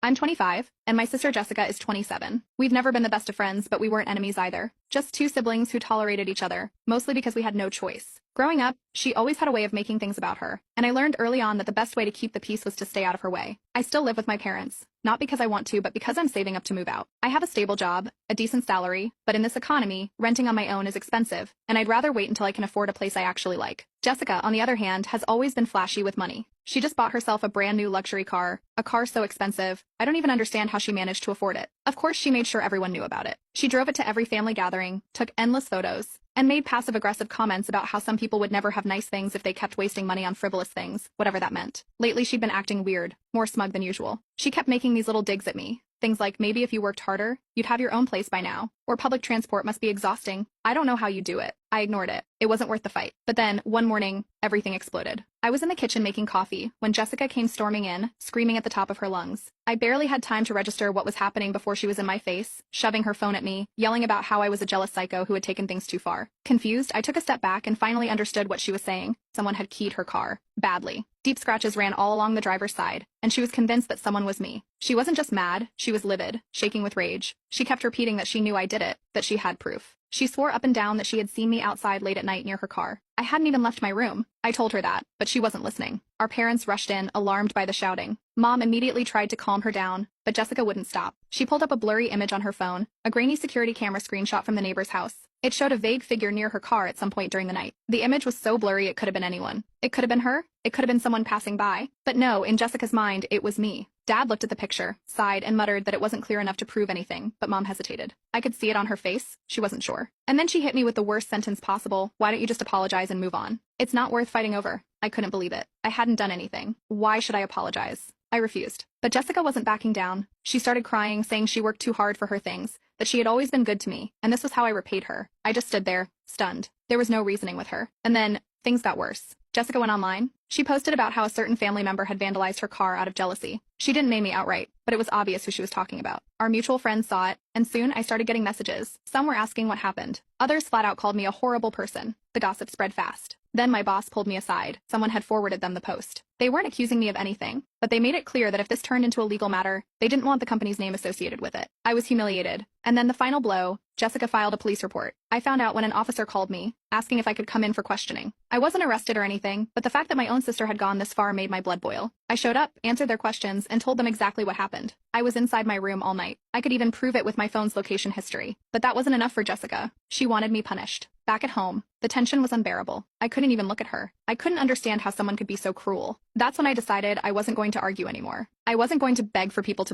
I'm 25, and my sister Jessica is 27. We've never been the best of friends, but we weren't enemies either. Just two siblings who tolerated each other, mostly because we had no choice. Growing up, she always had a way of making things about her, and I learned early on that the best way to keep the peace was to stay out of her way. I still live with my parents, not because I want to, but because I'm saving up to move out. I have a stable job, a decent salary, but in this economy, renting on my own is expensive, and I'd rather wait until I can afford a place I actually like. Jessica, on the other hand, has always been flashy with money. She just bought herself a brand new luxury car, a car so expensive, I don't even understand how she managed to afford it. Of course, she made sure everyone knew about it. She drove it to every family gathering, took endless photos, and made passive-aggressive comments about how some people would never have nice things if they kept wasting money on frivolous things, whatever that meant. Lately, she'd been acting weird, more smug than usual. She kept making these little digs at me. Things like, maybe if you worked harder, you'd have your own place by now. Or public transport must be exhausting. I don't know how you do it. I ignored it. It wasn't worth the fight. But then, one morning, everything exploded. I was in the kitchen making coffee when Jessica came storming in, screaming at the top of her lungs. I barely had time to register what was happening before she was in my face, shoving her phone at me, yelling about how I was a jealous psycho who had taken things too far. Confused, I took a step back and finally understood what she was saying. Someone had keyed her car. Badly. Deep scratches ran all along the driver's side, and she was convinced that someone was me. She wasn't just mad, she was livid, shaking with rage. She kept repeating that she knew I did it, that she had proof. She swore up and down that she had seen me outside late at night near her car. I hadn't even left my room. I told her that, but she wasn't listening. Our parents rushed in, alarmed by the shouting. Mom immediately tried to calm her down, but Jessica wouldn't stop. She pulled up a blurry image on her phone, a grainy security camera screenshot from the neighbor's house. It showed a vague figure near her car at some point during the night. The image was so blurry it could have been anyone. It could have been her. It could have been someone passing by. But no, in Jessica's mind, it was me. Dad looked at the picture, sighed, and muttered that it wasn't clear enough to prove anything, but Mom hesitated. I could see it on her face. She wasn't sure. And then she hit me with the worst sentence possible. Why don't you just apologize and move on? It's not worth fighting over. I couldn't believe it. I hadn't done anything. Why should I apologize? I refused. But Jessica wasn't backing down. She started crying, saying she worked too hard for her things, that she had always been good to me, and this was how I repaid her. I just stood there, stunned. There was no reasoning with her. And then, things got worse. Jessica went online. She posted about how a certain family member had vandalized her car out of jealousy. She didn't name me outright, but it was obvious who she was talking about. Our mutual friends saw it, and soon I started getting messages. Some were asking what happened. Others flat out called me a horrible person. The gossip spread fast. Then my boss pulled me aside. Someone had forwarded them the post. They weren't accusing me of anything, but they made it clear that if this turned into a legal matter, they didn't want the company's name associated with it. I was humiliated. And then the final blow, Jessica filed a police report. I found out when an officer called me, asking if I could come in for questioning. I wasn't arrested or anything, but the fact that my own sister had gone this far made my blood boil. I showed up, answered their questions, and told them exactly what happened. I was inside my room all night. I could even prove it with my phone's location history. But that wasn't enough for Jessica. She wanted me punished. Back at home, the tension was unbearable. I couldn't even look at her. I couldn't understand how someone could be so cruel. That's when I decided I wasn't going to argue anymore. I wasn't going to beg for people to